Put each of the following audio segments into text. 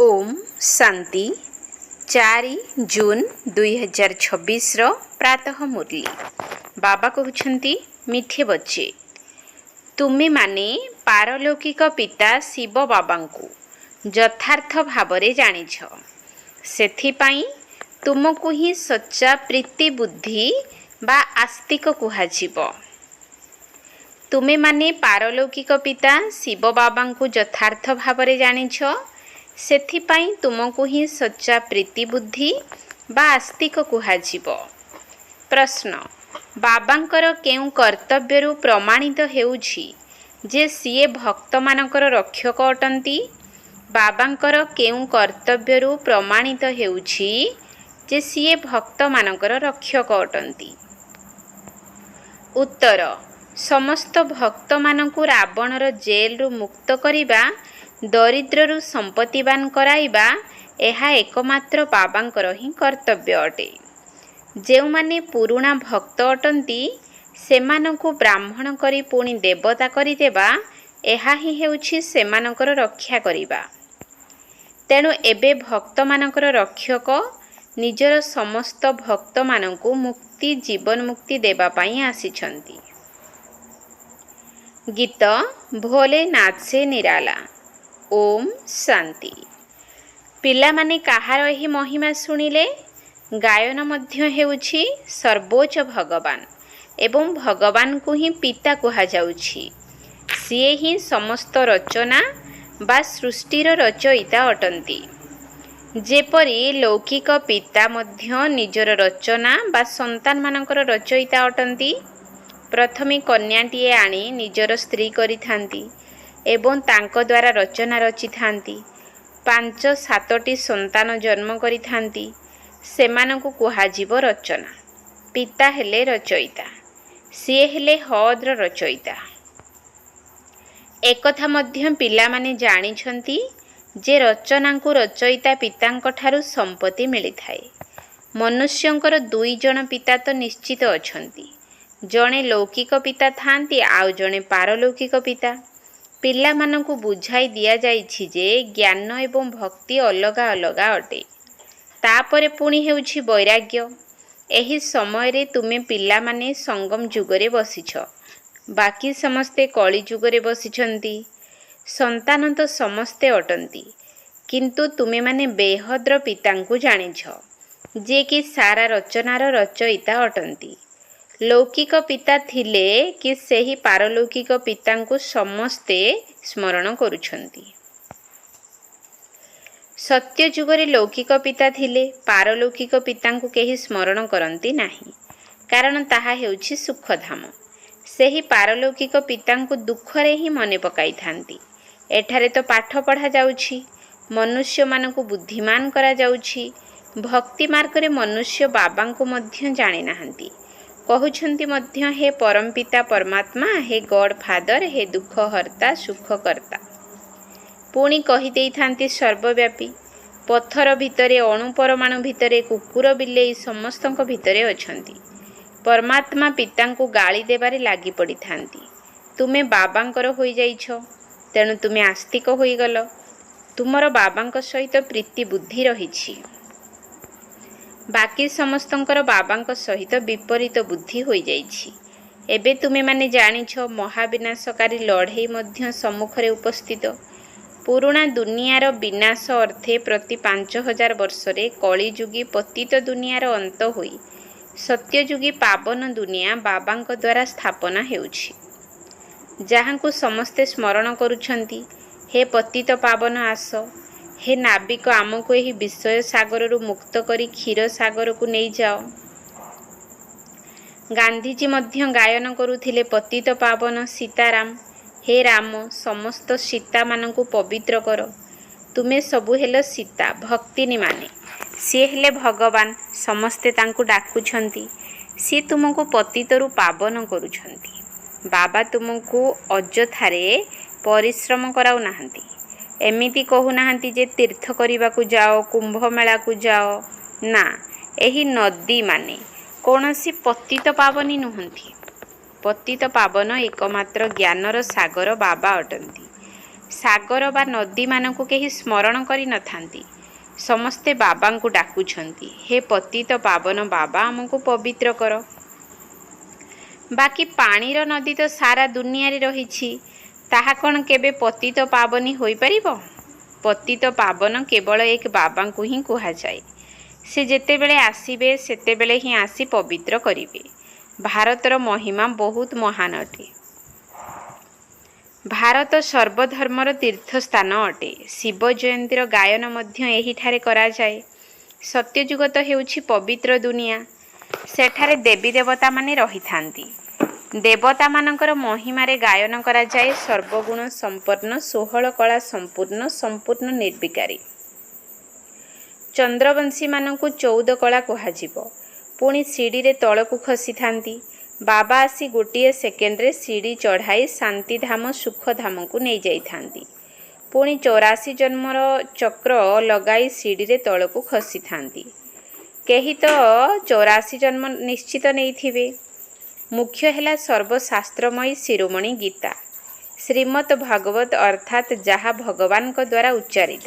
ओम शांति 4 जून 2026 प्रातः मुरली बाबा कहते मिठे बच्चे तुम्हें माने पारलौकिक पिता शिव बाबा को यथार्थ भावरे जानिछ सेथिपाई तुमको ही सच्चा प्रीति बुद्धि बा आस्तिक कुहाजिब। तुम्हें माने पारलौकिक पिता शिव बाबा को यथार्थ भावरे जानिछ सेथिपाई तुमको ही सच्चा प्रीति बुद्धि बा आस्तिक कुहाजिब। प्रश्न बाबांकर केउ कर्तव्यरु प्रमाणित हेउछि जे सीए भक्त मानकर रक्षक अटंती। बाबांकर केउ कर्तव्यरु प्रमाणित हेउछि जे सीए भक्त मानकर रक्षक अटंती। उत्तर समस्त भक्त मानकु रावणर जेलरु मुक्त करिबा दरिद्ररु संपत्तिवान कराइबा एहा एकमात्र बाबांकर ही कर्तव्य अटे। जेउमाने पुरुणा भक्त अटंती सेमानंकु ब्राह्मण करी पुणी देवता करी देबा एहा ही हेउछि सेमानकर रक्षा करिबा। तेणु एबे भक्त मानकर रक्षक निजर समस्त भक्त मानंकु मुक्ति जीवन मुक्ति देबा पाई आसीछंती। गीत भोले नाथ से निराला। ओम शांति। पिला माने कहार एही महिमा सुनिले गायन मध्य हेउछि सर्वोच्च भगवान एवं भगवान को ही पिता कहा जाउछि। सिए ही समस्त रचना बा सृष्टिर रचयिता अटंती। जेपरि लौकिक पिता मध्य निजर रचना बा संतान मानकर रचयिता अटंती। प्रथमे कन्याटीए आनी निजर स्त्री करिथांती एवं तांको द्वारा रचना रचि थांती। 5-7टी संतान जन्म करिथांती सेमानंकु कुहाजिब रचना। पिता हेले रचयिता सिए हेले हद्र रचयिता। एकथा मध्य पिला माने जानिछंती जे रचनांकु रचयिता पितांक ठारु संपत्ति मिलिथाए। मनुष्यंकर 2 जण पिता तो निश्चित अछंती। जणे लौकिक पिता थांती आउ जणे पारलौकिक पिता। पिला मानंकु बुझाई दिया जाइछि जे ज्ञान एवं भक्ति अलगा अलगा अटे। तापरे पुणी हेउछि वैराग्य। एही समय रे तुमे पिला माने संगम जुगरे बसिछ। बाकी समस्ते कली जुगरे बसिछंती। संतान तो समस्ते अटंती किंतु तुमे माने बेहद्र पितांकु जानिछ जे कि सारा रचनार रचयिता अटंती। लौकिक पिता थिले कि सेही पारलौकिक पितांकु समस्ते स्मरण करुछंती। सत्य जुगरे लौकिक पिता थिले पारलौकिक पितांकु केही स्मरण करंती नाही कारण ताहा हेउछि सुखधाम। सेही पारलौकिक पितांकु दुखरे ही मने पकाई थांती। एठारे तो पाठ पढ़ा जाउछि मनुष्य मानकु बुद्धिमान करा जाउछि। भक्ति मार्गरे मनुष्य बाबांकु मध्य जाने नाहंती। कहउछंती मध्य हे परमपिता परमात्मा हे गॉड फादर हे दुख हर्ता सुख कर्ता। पुणी कही देई थांती सर्वव्यापी। पत्थर भितरे अणु परमाणु भितरे कुकुर बिलेई समस्तक भितरे अछंती। परमात्मा पितांकु गाली देबारे लागी पड़ी थांती। तुमे बाबांकर होई जाइछ तेणु तुमे आस्तिक होई गल। तुमर बाबांक सहित प्रीति बुद्धि रहिछि। बाकी समस्तंकर बाबांक सहित विपरीत बुद्धि होई जाइछि। एबे तुमे माने जानिछ महाविनाशकारी लड़ाई मध्य सम्मुखरे उपस्थित। पुराणा दुनियार विनाश अर्थे प्रति 5000 वर्षरे कलिजुगी पतित दुनियार अंत होई सत्यजुगी पावन दुनिया बाबांक द्वारा स्थापना हेउछि। जहांकु समस्ते स्मरण करुछंती हे पतित पावन आस हे नाविक आमको यही विषय सागर रु मुक्त करी क्षीर सागर को नहीं जाओ। गांधीजी मध्य गायन करुथिले पतित पावन सीताराम हे राम समस्त सीता मानकु पवित्र कर। तुमे सबु हेलो सीता भक्तिनी माने सी हेले भगवान समस्ते तांकु डाकुछंती। सी तुमको पतितरु पावन करुछंती। बाबा तुमको अजथारे परिश्रम कराउ नाहंती। एमिति कहू नाहंती जे तीर्थ करिबा को जाओ कुंभ मेला को जाओ ना। एही नदी माने कौनसी पतित पावनी नुहंती। पतित पावन एकमात्र ज्ञानर सागर बाबा अटंती। ସାଗର ବା ନଦୀମାନଙ୍କୁ କେହି ସ୍ମରଣ କରିନଥାନ୍ତି। ସମସ୍ତେ ବାବାଙ୍କୁ ଡାକୁଛନ୍ତି, ହେ ପତିତ ପାବନ ବାବା ଆମକୁ ପବିତ୍ର କର। ବାକି ପାଣିର ନଦୀ ତ ସାରା ଦୁନିଆରେ ରହିଛି, ତାହା କ'ଣ କେବେ ପତିତ ପାବନୀ ହୋଇପାରିବ? ପତିତ ପାବନ କେବଳ ଏକ ବାବାଙ୍କୁ ହିଁ କୁହାଯାଏ। ସେ ଯେତେବେଳେ ଆସିବେ ସେତେବେଳେ ହିଁ ଆସି ପବିତ୍ର କରିବେ। ଭାରତର ମହିମା ବହୁତ ମହାନ ଅଟେ। ଭାରତ ସର୍ବଧର୍ମର ତୀର୍ଥସ୍ଥାନ ଅଟେ। ଶିବ ଜୟନ୍ତୀର ଗାୟନ ମଧ୍ୟ ଏହିଠାରେ କରାଯାଏ। ସତ୍ୟଯୁଗ ତ ହେଉଛି ପବିତ୍ର ଦୁନିଆ। ସେଠାରେ ଦେବୀ ଦେବତାମାନେ ରହିଥାନ୍ତି। ଦେବତାମାନଙ୍କର ମହିମାରେ ଗାୟନ କରାଯାଏ। ସର୍ବଗୁଣ ସମ୍ପନ୍ନ, 16 କଳା ସମ୍ପୂର୍ଣ୍ଣ ନିର୍ବିକାରୀ। ଚନ୍ଦ୍ରବଂଶୀମାନଙ୍କୁ 14 କଳା କୁହାଯିବ। ପୁଣି ସିଡ଼ିରେ ତଳକୁ ଖସିଥାନ୍ତି। ବାବା ଆସି ଗୋଟିଏ ସେକେଣ୍ଡରେ ସିଡ଼ି ଚଢ଼ାଇ ଶାନ୍ତିଧାମ ସୁଖଧାମକୁ ନେଇଯାଇଥାନ୍ତି। ପୁଣି 84 ଜନ୍ମର ଚକ୍ର ଲଗାଇ ସିଡ଼ିରେ ତଳକୁ ଖସିଥାନ୍ତି। କେହି ତ 84 ଜନ୍ମ ନିଶ୍ଚିତ ନେଇଥିବେ। ମୁଖ୍ୟ ହେଲା ସର୍ବଶାସ୍ତ୍ରମୟୀ ଶିରୋମଣି ଗୀତା, ଶ୍ରୀମଦ୍ ଭାଗବତ ଅର୍ଥାତ୍ ଯାହା ଭଗବାନଙ୍କ ଦ୍ୱାରା ଉଚ୍ଚାରିତ।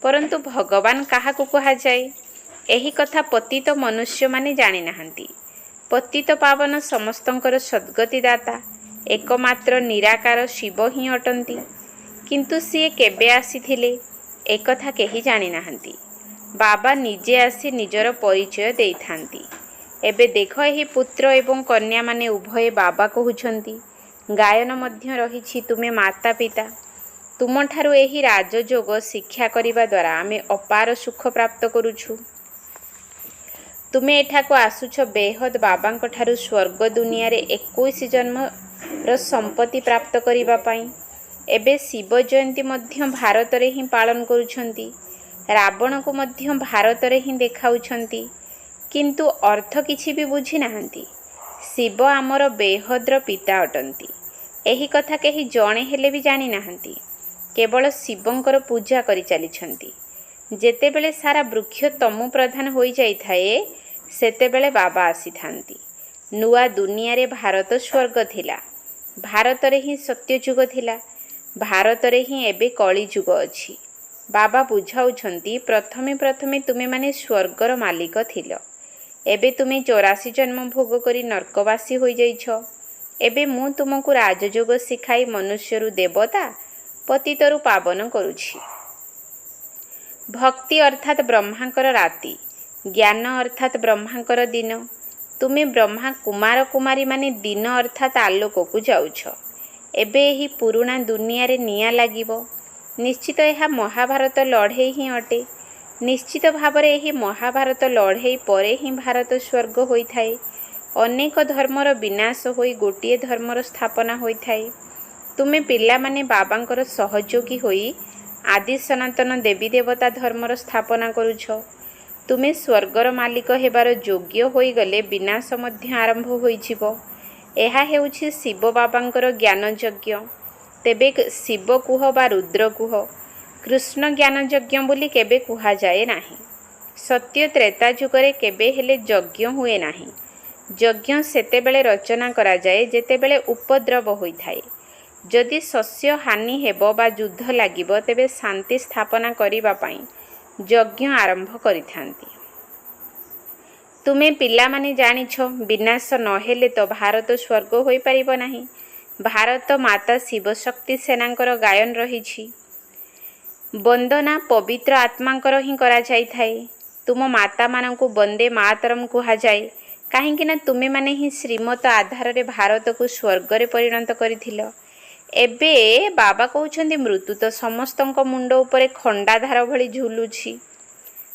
ପରନ୍ତୁ ଭଗବାନ କାହାକୁ କୁହାଯାଏ, ଏହି କଥା ପତିତ ମନୁଷ୍ୟମାନେ ଜାଣିନାହାନ୍ତି। ପତିତ ପାବନ ସମସ୍ତଙ୍କର ସଦ୍ଗତିଦାତା ଏକମାତ୍ର ନିରାକାର ଶିବ ହିଁ ଅଟନ୍ତି। କିନ୍ତୁ ସିଏ କେବେ ଆସିଥିଲେ, ଏକଥା କେହି ଜାଣିନାହାନ୍ତି। ବାବା ନିଜେ ଆସି ନିଜର ପରିଚୟ ଦେଇଥାନ୍ତି। ଏବେ ଦେଖ, ଏହି ପୁତ୍ର ଏବଂ କନ୍ୟାମାନେ ଉଭୟ ବାବା କହୁଛନ୍ତି। ଗାୟନ ମଧ୍ୟ ରହିଛି, ତୁମେ ମାତା ପିତା। ତୁମଠାରୁ ଏହି ରାଜଯୋଗ ଶିକ୍ଷା କରିବା ଦ୍ୱାରା ଆମେ ଅପାର ସୁଖ ପ୍ରାପ୍ତ କରୁଛୁ। ତୁମେ ଏଠାକୁ ଆସୁଛ ବେହଦ ବାବାଙ୍କଠାରୁ ସ୍ୱର୍ଗ ଦୁନିଆରେ 21 ଜନ୍ମର ସମ୍ପତ୍ତି ପ୍ରାପ୍ତ କରିବା ପାଇଁ। ଏବେ ଶିବ ଜୟନ୍ତୀ ମଧ୍ୟ ଭାରତରେ ହିଁ ପାଳନ କରୁଛନ୍ତି। ରାବଣକୁ ମଧ୍ୟ ଭାରତରେ ହିଁ ଦେଖାଉଛନ୍ତି। କିନ୍ତୁ ଅର୍ଥ କିଛି ବି ବୁଝିନାହାନ୍ତି। ଶିବ ଆମର ବେହଦ୍ର ପିତା ଅଟନ୍ତି। ଏହି କଥା କେହି ଜଣେ ହେଲେ ବି ଜାଣିନାହାନ୍ତି। କେବଳ ଶିବଙ୍କର ପୂଜା କରିଚାଲିଛନ୍ତି। ଯେତେବେଳେ ସାରା ବୃକ୍ଷ ତମୁ ପ୍ରଧାନ ହୋଇଯାଇଥାଏ, ସେତେବେଳେ ବାବା ଆସିଥାନ୍ତି। ନୂଆ ଦୁନିଆରେ ଭାରତ ସ୍ୱର୍ଗ ଥିଲା। ଭାରତରେ ହିଁ ସତ୍ୟଯୁଗ ଥିଲା। ଭାରତରେ ହିଁ ଏବେ କଳିଯୁଗ ଅଛି। ବାବା ବୁଝାଉଛନ୍ତି, ପ୍ରଥମେ ତୁମେମାନେ ସ୍ୱର୍ଗର ମାଲିକ ଥିଲ। ଏବେ ତୁମେ 84 ଜନ୍ମ ଭୋଗ କରି ନର୍କବାସୀ ହୋଇଯାଇଛ। ଏବେ ମୁଁ ତୁମକୁ ରାଜଯୋଗ ଶିଖାଇ ମନୁଷ୍ୟରୁ ଦେବତା, ପତିତରୁ ପାବନ କରୁଛି। ଭକ୍ତି ଅର୍ଥାତ୍ ବ୍ରହ୍ମାଙ୍କର ରାତି, ଜ୍ଞାନ ଅର୍ଥାତ୍ ବ୍ରହ୍ମାଙ୍କର ଦିନ। ତୁମେ ବ୍ରହ୍ମା କୁମାର କୁମାରୀମାନେ ଦିନ ଅର୍ଥାତ୍ ଆଲୋକକୁ ଯାଉଛ। ଏବେ ଏହି ପୁରୁଣା ଦୁନିଆରେ ନିଆଁ ଲାଗିବ। ନିଶ୍ଚିତ ଏହା ମହାଭାରତ ଲଢ଼େଇ ହିଁ ଅଟେ। ନିଶ୍ଚିତ ଭାବରେ ଏହି ମହାଭାରତ ଲଢ଼େଇ ପରେ ହିଁ ଭାରତ ସ୍ୱର୍ଗ ହୋଇଥାଏ। ଅନେକ ଧର୍ମର ବିନାଶ ହୋଇ ଗୋଟିଏ ଧର୍ମର ସ୍ଥାପନା ହୋଇଥାଏ। ତୁମେ ପିଲାମାନେ ବାବାଙ୍କର ସହଯୋଗୀ ହୋଇ ଆଦି ସନାତନ ଦେବୀ ଦେବତା ଧର୍ମର ସ୍ଥାପନା କରୁଛ। ତୁମେ ସ୍ୱର୍ଗର ମାଲିକ ହେବାର ଯୋଗ୍ୟ ହୋଇଗଲେ ବିନାଶ ମଧ୍ୟ ଆରମ୍ଭ ହୋଇଯିବ। ଏହା ହେଉଛି ଶିବ ବାବାଙ୍କର ଜ୍ଞାନ ଯଜ୍ଞ। ତେବେ ଶିବ କୁହ ବା ରୁଦ୍ର କୁହ, କୃଷ୍ଣ ଜ୍ଞାନ ଯଜ୍ଞ ବୋଲି କେବେ କୁହାଯାଏ ନାହିଁ। ସତ୍ୟ ତ୍ରେତା ଯୁଗରେ କେବେ ହେଲେ ଯଜ୍ଞ ହୁଏ ନାହିଁ। ଯଜ୍ଞ ସେତେବେଳେ ରଚନା କରାଯାଏ ଯେତେବେଳେ ଉପଦ୍ରବ ହୋଇଥାଏ। ଯଦି ଶସ୍ୟ ହାନି ହେବ ବା ଯୁଦ୍ଧ ଲାଗିବ, ତେବେ ଶାନ୍ତି ସ୍ଥାପନା କରିବା ପାଇଁ ଯଜ୍ଞ ଆରମ୍ଭ କରିଥାନ୍ତି। ତୁମେ ପିଲାମାନେ ଜାଣିଛ, ବିନାଶ ନହେଲେ ତ ଭାରତ ସ୍ୱର୍ଗ ହୋଇପାରିବ ନାହିଁ। ଭାରତ ମାତା ଶିବଶକ୍ତି ସେନାଙ୍କର ଗାୟନ ରହିଛି। ବନ୍ଦନା ପବିତ୍ର ଆତ୍ମାଙ୍କର ହିଁ କରାଯାଇଥାଏ। ତୁମ ମାତାମାନଙ୍କୁ ବନ୍ଦେ ମାତରମ୍ କୁହାଯାଏ, କାହିଁକିନା ତୁମେମାନେ ହିଁ ଶ୍ରୀମତ ଆଧାରରେ ଭାରତକୁ ସ୍ୱର୍ଗରେ ପରିଣତ କରିଥିଲ। ଏବେ ବାବା କହୁଛନ୍ତି, ମୃତ୍ୟୁ ତ ସମସ୍ତଙ୍କ ମୁଣ୍ଡ ଉପରେ ଖଣ୍ଡାଧାର ଭଳି ଝୁଲୁଛି।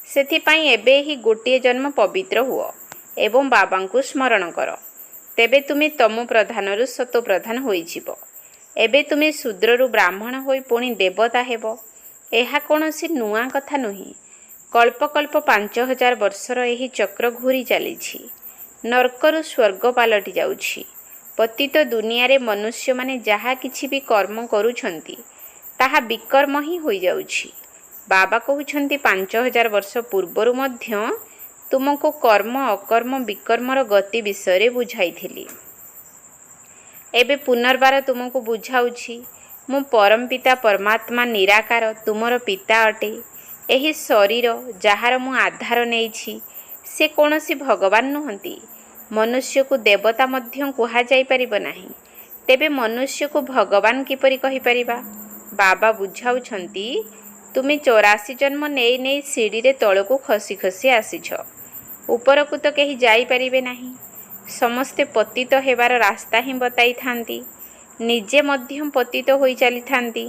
ସେଥିପାଇଁ ଏବେ ହିଁ ଗୋଟିଏ ଜନ୍ମ ପବିତ୍ର ହୁଅ ଏବଂ ବାବାଙ୍କୁ ସ୍ମରଣ କର। ତେବେ ତୁମେ ତମୁ ପ୍ରଧାନରୁ ସତୋ ପ୍ରଧାନ ହୋଇଯିବ। ଏବେ ତୁମେ ଶୂଦ୍ରରୁ ବ୍ରାହ୍ମଣ ହୋଇ ପୁଣି ଦେବତା ହେବ। ଏହା କୌଣସି ନୂଆ କଥା ନୁହେଁ। କଳ୍ପ କଳ୍ପ 5000 ବର୍ଷର ଏହି ଚକ୍ର ଘୂରି ଚାଲିଛି। ନର୍କରୁ ସ୍ୱର୍ଗ ପାଲଟି ଯାଉଛି। ପତିତ ଦୁନିଆରେ ମନୁଷ୍ୟମାନେ ଯାହା କିଛି ବି କର୍ମ କରୁଛନ୍ତି, ତାହା ବିକର୍ମ ହିଁ ହୋଇଯାଉଛି। ବାବା କହୁଛନ୍ତି, 5000 ବର୍ଷ ପୂର୍ବରୁ ମଧ୍ୟ ତୁମକୁ କର୍ମ ଅକର୍ମ ବିକର୍ମର ଗତି ବିଷୟରେ ବୁଝାଇଥିଲି। ଏବେ ପୁନର୍ବାର ତୁମକୁ ବୁଝାଉଛି। ମୁଁ ପରମ ପିତା ପରମାତ୍ମା ନିରାକାର ତୁମର ପିତା ଅଟେ। ଏହି ଶରୀର ଯାହାର ମୁଁ ଆଧାର ନେଇଛି ସେ କୌଣସି ଭଗବାନ ନୁହନ୍ତି। ମନୁଷ୍ୟକୁ ଦେବତା ମଧ୍ୟ କୁହାଯାଇପାରିବ ନାହିଁ। ତେବେ ମନୁଷ୍ୟକୁ ଭଗବାନ କିପରି କହିପାରିବା? ବାବା ବୁଝାଉଛନ୍ତି, ତୁମେ 84 ଜନ୍ମ ନେଇ ନେଇ ସିଡ଼ିରେ ତଳକୁ ଖସି ଖସି ଆସିଛ। ଉପରକୁ ତ କେହି ଯାଇପାରିବେ ନାହିଁ। ସମସ୍ତେ ପତିତ ହେବାର ରାସ୍ତା ହିଁ ବତାଇଥାନ୍ତି, ନିଜେ ମଧ୍ୟ ପତିତ ହୋଇ ଚାଲିଥାନ୍ତି।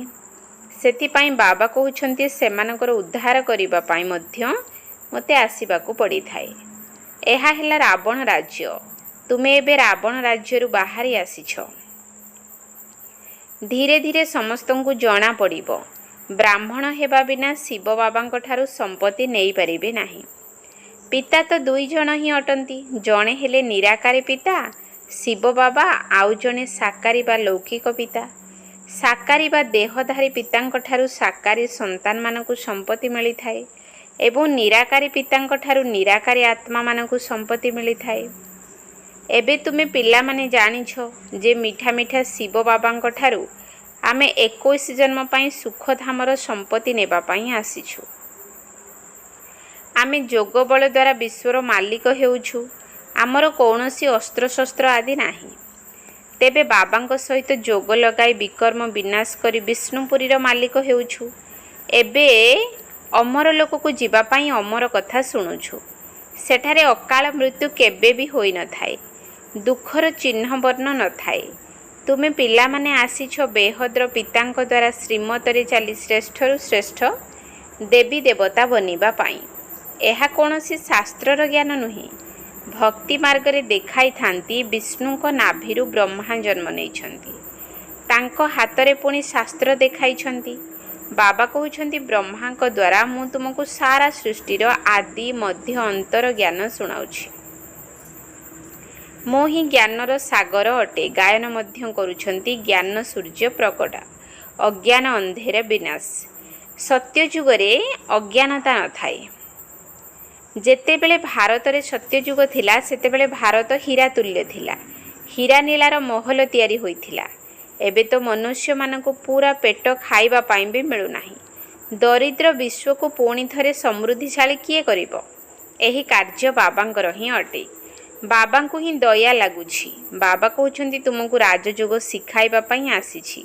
ସେଥିପାଇଁ ବାବା କହୁଛନ୍ତି ସେମାନଙ୍କର ଉଦ୍ଧାର କରିବା ପାଇଁ ମଧ୍ୟ ମୋତେ ଆସିବାକୁ ପଡ଼ିଥାଏ। ଏହା ହେଲା ରାବଣ ରାଜ୍ୟ। ତୁମେ ଏବେ ରାବଣ ରାଜ୍ୟରୁ ବାହାରି ଆସିଛ। ଧୀରେ ଧୀରେ ସମସ୍ତଙ୍କୁ ଜଣା ପଡ଼ିବ, ବ୍ରାହ୍ମଣ ହେବା ବିନା ଶିବ ବାବାଙ୍କ ଠାରୁ ସମ୍ପତ୍ତି ନେଇପାରିବେ ନାହିଁ। ପିତା ତ 2 ଜଣ ହିଁ ଅଟନ୍ତି। ଜଣେ ହେଲେ ନିରାକାରୀ ପିତା ଶିବ ବାବା, ଆଉ ଜଣେ ସାକାରୀ ବା ଲୌକିକ ପିତା। ସାକାରୀ ବା ଦେହଧାରୀ ପିତାଙ୍କ ଠାରୁ ସାକାରୀ ସନ୍ତାନମାନଙ୍କୁ ସମ୍ପତ୍ତି ମିଳିଥାଏ ଏବଂ ନିରାକାରୀ ପିତାଙ୍କ ଠାରୁ ନିରାକାରୀ ଆତ୍ମାମାନଙ୍କୁ ସମ୍ପତ୍ତି ମିଳିଥାଏ। ଏବେ ତୁମେ ପିଲାମାନେ ଜାଣିଛ ଯେ ମିଠା ମିଠା ଶିବ ବାବାଙ୍କ ଠାରୁ ଆମେ 21 ଜନ୍ମ ପାଇଁ ସୁଖଧାମର ସମ୍ପତ୍ତି ନେବା ପାଇଁ ଆସିଛୁ। ଆମେ ଯୋଗ ବଳ ଦ୍ୱାରା ବିଶ୍ୱର ମାଲିକ ହେଉଛୁ। ଆମର କୌଣସି ଅସ୍ତ୍ରଶସ୍ତ୍ର ଆଦି ନାହିଁ। ତେବେ ବାବାଙ୍କ ସହିତ ଯୋଗ ଲଗାଇ ବିକର୍ମ ବିନାଶ କରି ବିଷ୍ଣୁପୁରୀର ମାଲିକ ହେଉଛୁ। ଏବେ ଅମର ଲୋକକୁ ଯିବା ପାଇଁ ଅମର କଥା ଶୁଣୁଛୁ। ସେଠାରେ ଅକାଳ ମୃତ୍ୟୁ କେବେ ବି ହୋଇନଥାଏ। ଦୁଃଖର ଚିହ୍ନ ବର୍ଣ୍ଣ ନଥାଏ। ତୁମେ ପିଲାମାନେ ଆସିଛ ବେହଦ୍ର ପିତାଙ୍କ ଦ୍ୱାରା ଶ୍ରୀମତରେ ଚାଲି ଶ୍ରେଷ୍ଠରୁ ଶ୍ରେଷ୍ଠ ଦେବୀ ଦେବତା ବନିବା ପାଇଁ। ଏହା କୌଣସି ଶାସ୍ତ୍ରର ଜ୍ଞାନ ନୁହେଁ। ଭକ୍ତି ମାର୍ଗରେ ଦେଖାଇଥାନ୍ତି ବିଷ୍ଣୁଙ୍କ ନାଭିରୁ ବ୍ରହ୍ମା ଜନ୍ମ ନେଇଛନ୍ତି। ତାଙ୍କ ହାତରେ ପୁଣି ଶାସ୍ତ୍ର ଦେଖାଇଛନ୍ତି। ବାବା କହୁଛନ୍ତି ବ୍ରହ୍ମାଙ୍କ ଦ୍ୱାରା ମୁଁ ତୁମକୁ ସାରା ସୃଷ୍ଟିର ଆଦି ମଧ୍ୟ ଅନ୍ତର ଜ୍ଞାନ ଶୁଣାଉଛି। ମୁଁ ହିଁ ଜ୍ଞାନର ସାଗର ଅଟେ। ଗାୟନ ମଧ୍ୟ କରୁଛନ୍ତି ଜ୍ଞାନ ସୂର୍ଯ୍ୟ ପ୍ରକଟ, ଅଜ୍ଞାନ ଅନ୍ଧେର ବିନାଶ। ସତ୍ୟ ଯୁଗରେ ଅଜ୍ଞାନତା ନଥାଏ। ଯେତେବେଳେ ଭାରତରେ ସତ୍ୟଯୁଗ ଥିଲା ସେତେବେଳେ ଭାରତ ହୀରା ତୁଲ୍ୟ ଥିଲା। ହୀରା ନୀଳାର ମହଲ ତିଆରି ହୋଇଥିଲା। ଏବେ ତ ମନୁଷ୍ୟମାନଙ୍କୁ ପୁରା ପେଟ ଖାଇବା ପାଇଁ ବି ମିଳୁନାହିଁ। ଦରିଦ୍ର ବିଶ୍ୱକୁ ପୁଣି ଥରେ ସମୃଦ୍ଧିଶାଳୀ କିଏ କରିବ? ଏହି କାର୍ଯ୍ୟ ବାବାଙ୍କର ହିଁ ଅଟେ। ବାବାଙ୍କୁ ହିଁ ଦୟା ଲାଗୁଛି। ବାବା କହୁଛନ୍ତି ତୁମକୁ ରାଜଯୋଗ ଶିଖାଇବା ପାଇଁ ଆସିଛି।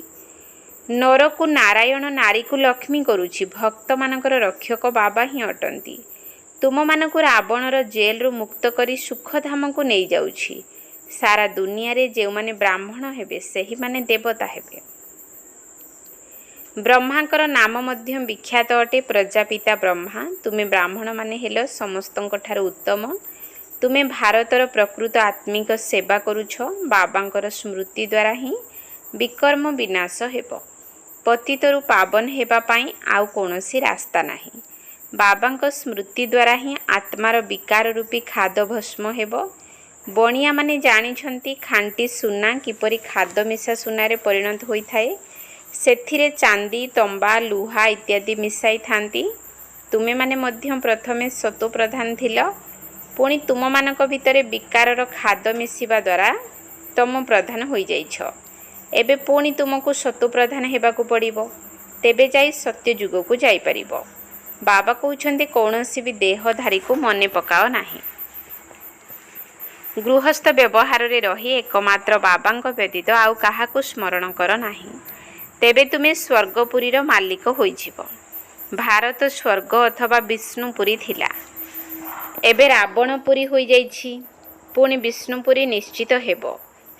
ନରକୁ ନାରାୟଣ, ନାରୀକୁ ଲକ୍ଷ୍ମୀ କରୁଛି। ଭକ୍ତମାନଙ୍କର ରକ୍ଷକ ବାବା ହିଁ ଅଟନ୍ତି। ତୁମମାନଙ୍କୁ ରାବଣର ଜେଲରୁ ମୁକ୍ତ କରି ସୁଖଧାମକୁ ନେଇଯାଉଛି। ସାରା ଦୁନିଆରେ ଯେଉଁମାନେ ବ୍ରାହ୍ମଣ ହେବେ ସେହିମାନେ ଦେବତା ହେବେ। ବ୍ରହ୍ମାଙ୍କର ନାମ ମଧ୍ୟ ବିଖ୍ୟାତ ଅଟେ, ପ୍ରଜାପିତା ବ୍ରହ୍ମା। ତୁମେ ବ୍ରାହ୍ମଣମାନେ ହେଲ ସମସ୍ତଙ୍କ ଠାରୁ ଉତ୍ତମ। ତୁମେ ଭାରତର ପ୍ରକୃତ ଆତ୍ମିକ ସେବା କରୁଛ। ବାବାଙ୍କର ସ୍ମୃତି ଦ୍ୱାରା ହିଁ ବିକର୍ମ ବିନାଶ ହେବ। ପତିତରୁ ପାବନ ହେବା ପାଇଁ ଆଉ କୌଣସି ରାସ୍ତା ନାହିଁ। ବାବାଙ୍କ ସ୍ମୃତି ଦ୍ୱାରା ହିଁ ଆତ୍ମାର ବିକାର ରୂପୀ ଖାଦ ଭସ୍ମ ହେବ। ବଣିଆମାନେ ଜାଣିଛନ୍ତି ଖାଣ୍ଟି ସୁନା କିପରି ଖାଦ ମିଶା ସୁନାରେ ପରିଣତ ହୋଇଥାଏ। ସେଥିରେ ଚାନ୍ଦି, ତମ୍ବା, ଲୁହା ଇତ୍ୟାଦି ମିଶାଇଥାନ୍ତି। ତୁମେମାନେ ମଧ୍ୟ ପ୍ରଥମେ ସତୋପ୍ରଧାନ ଥିଲ। ପୁଣି ତୁମମାନଙ୍କ ଭିତରେ ବିକାରର ଖାଦ ମିଶିବା ଦ୍ୱାରା ତମ ପ୍ରଧାନ ହୋଇଯାଇଛ। ଏବେ ପୁଣି ତୁମକୁ ସତୋପ୍ରଧାନ ହେବାକୁ ପଡ଼ିବ। ତେବେ ଯାଇ ସତ୍ୟ ଯୁଗକୁ ଯାଇପାରିବ। ବାବା କହୁଛନ୍ତି କୌଣସି ବି ଦେହଧାରୀକୁ ମନେ ପକାଅ ନାହିଁ। ଗୃହସ୍ଥ ବ୍ୟବହାରରେ ରହି ଏକମାତ୍ର ବାବାଙ୍କ ବ୍ୟତୀତ ଆଉ କାହାକୁ ସ୍ମରଣ କର ନାହିଁ। ତେବେ ତୁମେ ସ୍ୱର୍ଗପୁରୀର ମାଲିକ ହୋଇଯିବ। ଭାରତ ସ୍ୱର୍ଗ ଅଥବା ବିଷ୍ଣୁପୁରୀ ଥିଲା। ଏବେ ରାବଣପୁରୀ ହୋଇଯାଇଛି। ପୁଣି ବିଷ୍ଣୁପୁରୀ ନିଶ୍ଚିତ ହେବ।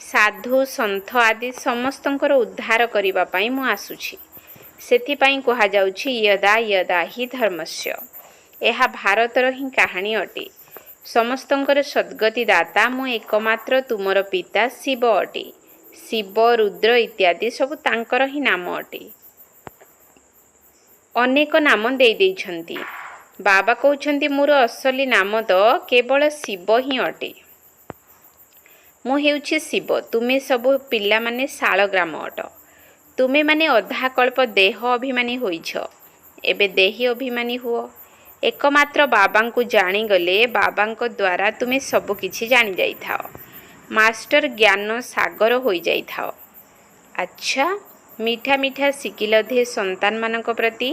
ସାଧୁ ସନ୍ଥ ଆଦି ସମସ୍ତଙ୍କର ଉଦ୍ଧାର କରିବା ପାଇଁ ମୁଁ ଆସୁଛି। ସେଥିପାଇଁ କୁହାଯାଉଛି ୟଦା ୟଦା ହି ଧର୍ମସ୍ୟ। ଏହା ଭାରତର ହିଁ କାହାଣୀ ଅଟେ। ସମସ୍ତଙ୍କର ସଦ୍ଗତି ଦାତା ମୁଁ ଏକମାତ୍ର ତୁମର ପିତା ଶିବ ଅଟେ। ଶିବ, ରୁଦ୍ର ଇତ୍ୟାଦି ସବୁ ତାଙ୍କର ହିଁ ନାମ ଅଟେ। ଅନେକ ନାମ ଦେଇଛନ୍ତି। ବାବା କହୁଛନ୍ତି ମୋର ଅସଲି ନାମ ତ କେବଳ ଶିବ ହିଁ ଅଟେ। ମୁଁ ହେଉଛି ଶିବ। ତୁମେ ସବୁ ପିଲାମାନେ ଶାଳଗ୍ରାମ ଅଟ। ତୁମେମାନେ ଅଧାକଳ୍ପ ଦେହ ଅଭିମାନୀ ହୋଇଛ। ଏବେ ଦେହୀ ଅଭିମାନୀ ହୁଅ। ଏକମାତ୍ର ବାବାଙ୍କୁ ଜାଣିଗଲେ ବାବାଙ୍କ ଦ୍ୱାରା ତୁମେ ସବୁ କିଛି ଜାଣିଯାଇଥାଅ। ମାଷ୍ଟର ଜ୍ଞାନ ସାଗର ହୋଇଯାଇଥାଅ। ଆଚ୍ଛା, ମିଠା ମିଠା ଶିକିଲଧେ ସନ୍ତାନମାନଙ୍କ ପ୍ରତି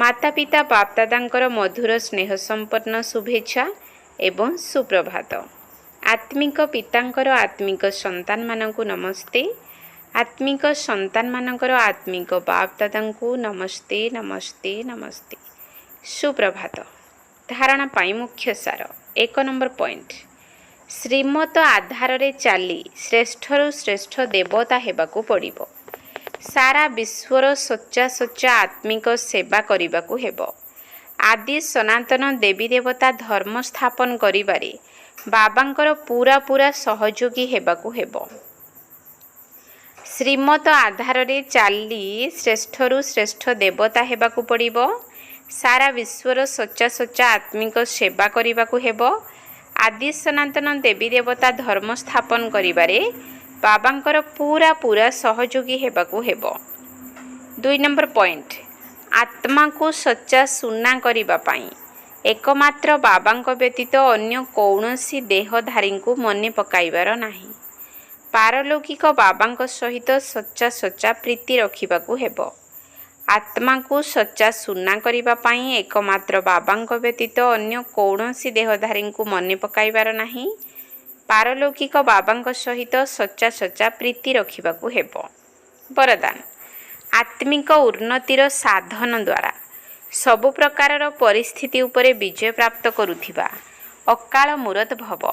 ମାତା ପିତା ବାପଦାଦାଙ୍କର ମଧୁର ସ୍ନେହ ସମ୍ପନ୍ନ ଶୁଭେଚ୍ଛା ଏବଂ ସୁପ୍ରଭାତ। ଆତ୍ମିକ ପିତାଙ୍କର ଆତ୍ମିକ ସନ୍ତାନମାନଙ୍କୁ ନମସ୍ତେ। ଆତ୍ମିକ ସନ୍ତାନମାନଙ୍କର ଆତ୍ମିକ ବାପଦାଦାଙ୍କୁ ନମସ୍ତେ ନମସ୍ତେ ନମସ୍ତେ। ସୁପ୍ରଭାତ। ଧାରଣା ପାଇଁ ମୁଖ୍ୟ ସାର। 1 ନମ୍ବର ପଏଣ୍ଟ, ଶ୍ରୀମତ ଆଧାରରେ ଚାଲି ଶ୍ରେଷ୍ଠରୁ ଶ୍ରେଷ୍ଠ ଦେବତା ହେବାକୁ ପଡ଼ିବ। ସାରା ବିଶ୍ୱର ସଚ୍ଚା ସଚ୍ଚା ଆତ୍ମିକ ସେବା କରିବାକୁ ହେବ। ଆଦି ସନାତନ ଦେବୀ ଦେବତା ଧର୍ମ ସ୍ଥାପନ କରିବାରେ ବାବାଙ୍କର ପୂରା ସହଯୋଗୀ ହେବାକୁ ହେବ। ଶ୍ରୀମତ ଆଧାରରେ ଚାଲି ଶ୍ରେଷ୍ଠରୁ ଶ୍ରେଷ୍ଠ ଦେବତା ହେବାକୁ ପଡ଼ିବ। ସାରା ବିଶ୍ୱର ସଚ୍ଚା ସଚ୍ଚା ଆତ୍ମିକ ସେବା କରିବାକୁ ହେବ। ଆଦି ସନାତନ ଦେବୀ ଦେବତା ଧର୍ମ ସ୍ଥାପନ କରିବାରେ ବାବାଙ୍କର ପୂରା ସହଯୋଗୀ ହେବାକୁ ହେବ। 2 ନମ୍ବର ପଏଣ୍ଟ, ଆତ୍ମାକୁ ସଚ୍ଚା ସୁନା କରିବା ପାଇଁ ଏକମାତ୍ର ବାବାଙ୍କ ବ୍ୟତୀତ ଅନ୍ୟ କୌଣସି ଦେହଧାରୀଙ୍କୁ ମନେ ପକାଇବାର ନାହିଁ। ପାରଲୌକିକ ବାବାଙ୍କ ସହିତ ସଚ୍ଚା ସଚ୍ଚା ପ୍ରୀତି ରଖିବାକୁ ହେବ। ଆତ୍ମାକୁ ସଚ୍ଚା ସୁନା କରିବା ପାଇଁ ଏକମାତ୍ର ବାବାଙ୍କ ବ୍ୟତୀତ ଅନ୍ୟ କୌଣସି ଦେହଧାରୀଙ୍କୁ ମନେ ପକାଇବାର ନାହିଁ। ପାରଲୌକିକ ବାବାଙ୍କ ସହିତ ସଚ୍ଚା ସଚ୍ଚା ପ୍ରୀତି ରଖିବାକୁ ହେବ। ବରଦାନ, ଆତ୍ମିକ ଉନ୍ନତିର ସାଧନ ଦ୍ୱାରା ସବୁ ପ୍ରକାରର ପରିସ୍ଥିତି ଉପରେ ବିଜୟ ପ୍ରାପ୍ତ କରୁଥିବା ଅକାଳ ମୂରତ ଭବ।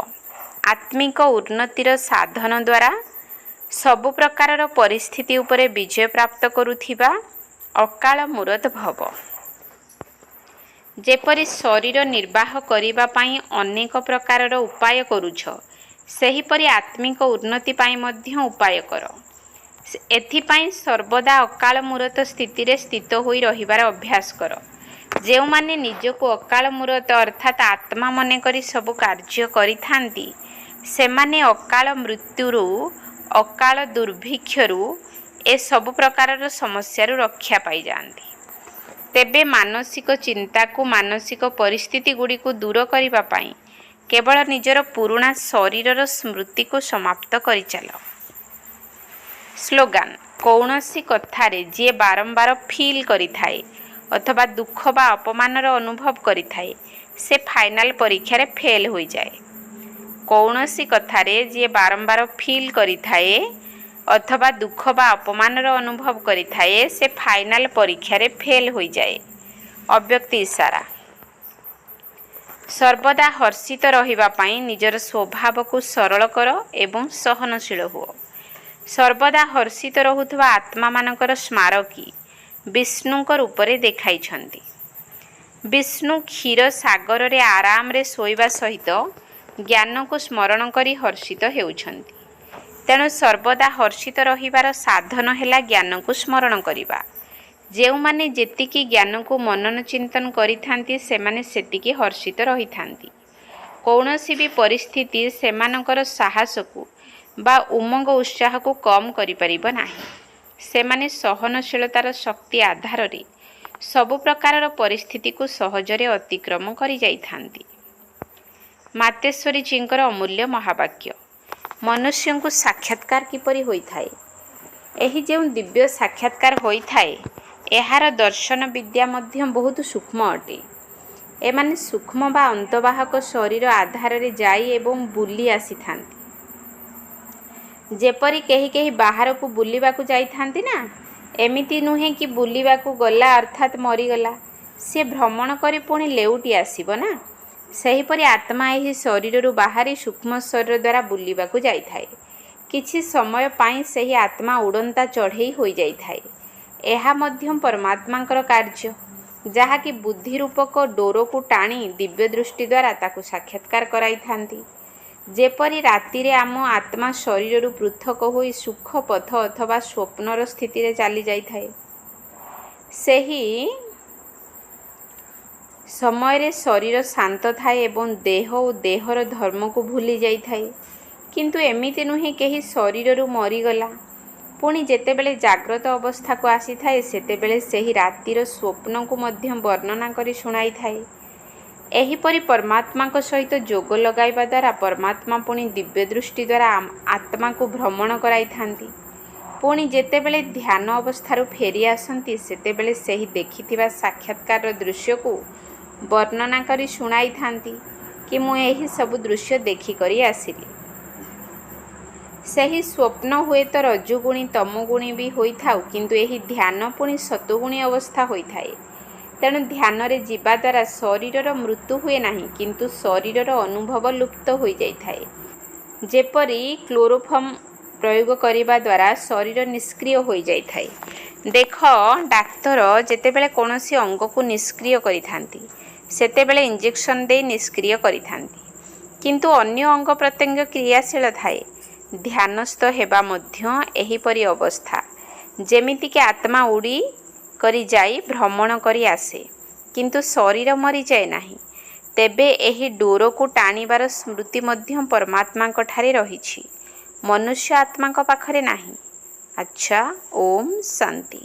ଆତ୍ମିକ ଉନ୍ନତିର ସାଧନ ଦ୍ୱାରା ସବୁ ପ୍ରକାରର ପରିସ୍ଥିତି ଉପରେ ବିଜୟ ପ୍ରାପ୍ତ କରୁଥିବା ଅକାଳ ମୂରତ ଭବ। ଯେପରି ଶରୀର ନିର୍ବାହ କରିବା ପାଇଁ ଅନେକ ପ୍ରକାରର ଉପାୟ କରୁଛ, ସେହିପରି ଆତ୍ମିକ ଉନ୍ନତି ପାଇଁ ମଧ୍ୟ ଉପାୟ କର। ଏଥିପାଇଁ ସର୍ବଦା ଅକାଳ ମୂରତ ସ୍ଥିତିରେ ସ୍ଥିତ ହୋଇ ରହିବାର ଅଭ୍ୟାସ କର। ଯେଉଁମାନେ ନିଜକୁ ଅକାଳ ମୂରତ ଅର୍ଥାତ୍ ଆତ୍ମା ମନେକରି ସବୁ କାର୍ଯ୍ୟ କରିଥାନ୍ତି, ସେମାନେ ଅକାଳ ମୃତ୍ୟୁରୁ, ଅକାଳ ଦୁର୍ଭିକ୍ଷରୁ, ଏସବୁ ପ୍ରକାରର ସମସ୍ୟାରୁ ରକ୍ଷା ପାଇଯାଆନ୍ତି। ତେବେ ମାନସିକ ଚିନ୍ତାକୁ, ମାନସିକ ପରିସ୍ଥିତି ଗୁଡ଼ିକୁ ଦୂର କରିବା ପାଇଁ କେବଳ ନିଜର ପୁରୁଣା ଶରୀରର ସ୍ମୃତିକୁ ସମାପ୍ତ କରିଚାଲ। ସ୍ଲୋଗାନ, କୌଣସି କଥାରେ ଯିଏ ବାରମ୍ବାର ଫିଲ୍ କରିଥାଏ ଅଥବା ଦୁଃଖ ବା ଅପମାନର ଅନୁଭବ କରିଥାଏ, ସେ ଫାଇନାଲ ପରୀକ୍ଷାରେ ଫେଲ୍ ହୋଇଯାଏ। କୌଣସି କଥାରେ ଯିଏ ବାରମ୍ବାର ଫିଲ୍ କରିଥାଏ ଅଥବା ଦୁଃଖ ବା ଅପମାନର ଅନୁଭବ କରିଥାଏ, ସେ ଫାଇନାଲ ପରୀକ୍ଷାରେ ଫେଲ୍ ହୋଇଯାଏ। ଅବ୍ୟକ୍ତି ଇସାରା, ସର୍ବଦା ହର୍ଷିତ ରହିବା ପାଇଁ ନିଜର ସ୍ୱଭାବକୁ ସରଳ କର ଏବଂ ସହନଶୀଳ ହୁଅ। ସର୍ବଦା ହର୍ଷିତ ରହୁଥିବା ଆତ୍ମାମାନଙ୍କର ସ୍ମାରକୀ ବିଷ୍ଣୁଙ୍କ ରୂପରେ ଦେଖାଇଛନ୍ତି। ବିଷ୍ଣୁ କ୍ଷୀର ସାଗରରେ ଆରାମରେ ଶୋଇବା ସହିତ ଜ୍ଞାନକୁ ସ୍ମରଣ କରି ହର୍ଷିତ ହେଉଛନ୍ତି। ତେଣୁ ସର୍ବଦା ହର୍ଷିତ ରହିବାର ସାଧନ ହେଲା ଜ୍ଞାନକୁ ସ୍ମରଣ କରିବା। ଯେଉଁମାନେ ଯେତିକି ଜ୍ଞାନକୁ ମନନ ଚିନ୍ତନ କରିଥାନ୍ତି, ସେମାନେ ସେତିକି ହର୍ଷିତ ରହିଥାନ୍ତି। କୌଣସି ବି ପରିସ୍ଥିତି ସେମାନଙ୍କର ସାହସକୁ ବା ଉମଙ୍ଗ ଉତ୍ସାହକୁ କମ୍ କରିପାରିବ ନାହିଁ। ସେମାନେ ସହନଶୀଳତାର ଶକ୍ତି ଆଧାରରେ ସବୁ ପ୍ରକାରର ପରିସ୍ଥିତିକୁ ସହଜରେ ଅତିକ୍ରମ କରିଯାଇଥାନ୍ତି। ମାତେଶ୍ୱରୀଜୀଙ୍କର ଅମୂଲ୍ୟ ମହାବାକ୍ୟ। ମନୁଷ୍ୟଙ୍କୁ ସାକ୍ଷାତକାର କିପରି ହୋଇଥାଏ? ଏହି ଯେଉଁ ଦିବ୍ୟ ସାକ୍ଷାତକାର ହୋଇଥାଏ, ଏହାର ଦର୍ଶନ ବିଦ୍ୟା ମଧ୍ୟ ବହୁତ ସୂକ୍ଷ୍ମ ଅଟେ। ଏମାନେ ସୂକ୍ଷ୍ମ ବା ଅନ୍ତବାହକ ଶରୀର ଆଧାରରେ ଯାଇ ଏବଂ ବୁଲି ଆସିଥାନ୍ତି। ଯେପରି କେହି କେହି ବାହାରକୁ ବୁଲିବାକୁ ଯାଇଥାନ୍ତି ନା, ଏମିତି ନୁହେଁ କି ବୁଲିବାକୁ ଗଲା ଅର୍ଥାତ୍ ମରିଗଲା, ସେ ଭ୍ରମଣ କରି ପୁଣି ଲେଉଟି ଆସିବ ନା। ସେହିପରି ଆତ୍ମା ଏହି ଶରୀରରୁ ବାହାରି ସୂକ୍ଷ୍ମ ଶରୀର ଦ୍ୱାରା ବୁଲିବାକୁ ଯାଇଥାଏ। କିଛି ସମୟ ପାଇଁ ସେହି ଆତ୍ମା ଉଡ଼ନ୍ତା ଚଢ଼େଇ ହୋଇଯାଇଥାଏ। ଏହା ମଧ୍ୟ ପରମାତ୍ମାଙ୍କର କାର୍ଯ୍ୟ, ଯାହାକି ବୁଦ୍ଧି ରୂପକ ଡୋରକୁ ଟାଣି ଦିବ୍ୟ ଦୃଷ୍ଟି ଦ୍ୱାରା ତାକୁ ସାକ୍ଷାତକାର କରାଇଥାନ୍ତି। ଯେପରି ରାତିରେ ଆମ ଆତ୍ମା ଶରୀରରୁ ପୃଥକ ହୋଇ ସୁଖ ପଥ ଅଥବା ସ୍ୱପ୍ନର ସ୍ଥିତିରେ ଚାଲିଯାଇଥାଏ, ସେହି ସମୟରେ ଶରୀର ଶାନ୍ତ ଥାଏ ଏବଂ ଦେହ ଓ ଦେହର ଧର୍ମକୁ ଭୁଲି ଯାଇଥାଏ। କିନ୍ତୁ ଏମିତି ନୁହେଁ କେହି ଶରୀରରୁ ମରିଗଲା, ପୁଣି ଯେତେବେଳେ ଜାଗ୍ରତ ଅବସ୍ଥାକୁ ଆସିଥାଏ, ସେତେବେଳେ ସେହି ରାତିର ସ୍ୱପ୍ନକୁ ମଧ୍ୟ ବର୍ଣ୍ଣନା କରି ଶୁଣାଇଥାଏ। ଏହିପରି ପରମାତ୍ମାଙ୍କ ସହିତ ଯୋଗ ଲଗାଇବା ଦ୍ୱାରା ପରମାତ୍ମା ପୁଣି ଦିବ୍ୟ ଦୃଷ୍ଟି ଦ୍ୱାରା ଆତ୍ମାକୁ ଭ୍ରମଣ କରାଇଥାନ୍ତି। ପୁଣି ଯେତେବେଳେ ଧ୍ୟାନ ଅବସ୍ଥାରୁ ଫେରି ଆସନ୍ତି ସେତେବେଳେ ସେହି ଦେଖିଥିବା ସାକ୍ଷାତକାର ଦୃଶ୍ୟକୁ ବର୍ଣ୍ଣନା କରି ଶୁଣାଇଥାନ୍ତି କି ମୁଁ ଏହି ସବୁ ଦୃଶ୍ୟ ଦେଖିକରି ଆସିଲି। ସେହି ସ୍ୱପ୍ନ ହୁଏତ ରଜୁଗୁଣୀ ତମଗୁଣୀ ବି ହୋଇଥାଉ, କିନ୍ତୁ ଏହି ଧ୍ୟାନ ପୁଣି ସତୁଗୁଣୀ ଅବସ୍ଥା ହୋଇଥାଏ। ତେଣୁ ଧ୍ୟାନରେ ଯିବା ଦ୍ୱାରା ଶରୀରର ମୃତ୍ୟୁ ହୁଏ ନାହିଁ, କିନ୍ତୁ ଶରୀରର ଅନୁଭବ ଲୁପ୍ତ ହୋଇଯାଇଥାଏ। ଯେପରି କ୍ଲୋରୋଫର୍ମ ପ୍ରୟୋଗ କରିବା ଦ୍ୱାରା ଶରୀର ନିଷ୍କ୍ରିୟ ହୋଇଯାଇଥାଏ। ଦେଖ, ଡାକ୍ତର ଯେତେବେଳେ କୌଣସି ଅଙ୍ଗକୁ ନିଷ୍କ୍ରିୟ କରିଥାନ୍ତି ସେତେବେଳେ ଇଞ୍ଜେକ୍ସନ ଦେଇ ନିଷ୍କ୍ରିୟ କରିଥାନ୍ତି, କିନ୍ତୁ ଅନ୍ୟ ଅଙ୍ଗ ପ୍ରତ୍ୟଙ୍ଗ କ୍ରିୟାଶୀଳ ଥାଏ। ଧ୍ୟାନସ୍ଥ ହେବା ମଧ୍ୟ ଏହିପରି ଅବସ୍ଥା। ଯେମିତିକି ଆତ୍ମା ଉଡ଼ି କରି ଯାଇ ଭ୍ରମଣ କରି ଆସେ, କିନ୍ତୁ ଶରୀର ମରିଯାଏ ନାହିଁ। ତେବେ ଏହି ଡୋରକୁ ଟାଣିବାର ସ୍ମୃତି ମଧ୍ୟ ପରମାତ୍ମାଙ୍କ ଠାରେ ରହିଛି, ମନୁଷ୍ୟ ଆତ୍ମାଙ୍କ ପାଖରେ ନାହିଁ। ଆଚ୍ଛା, ଓମ୍ ଶାନ୍ତି।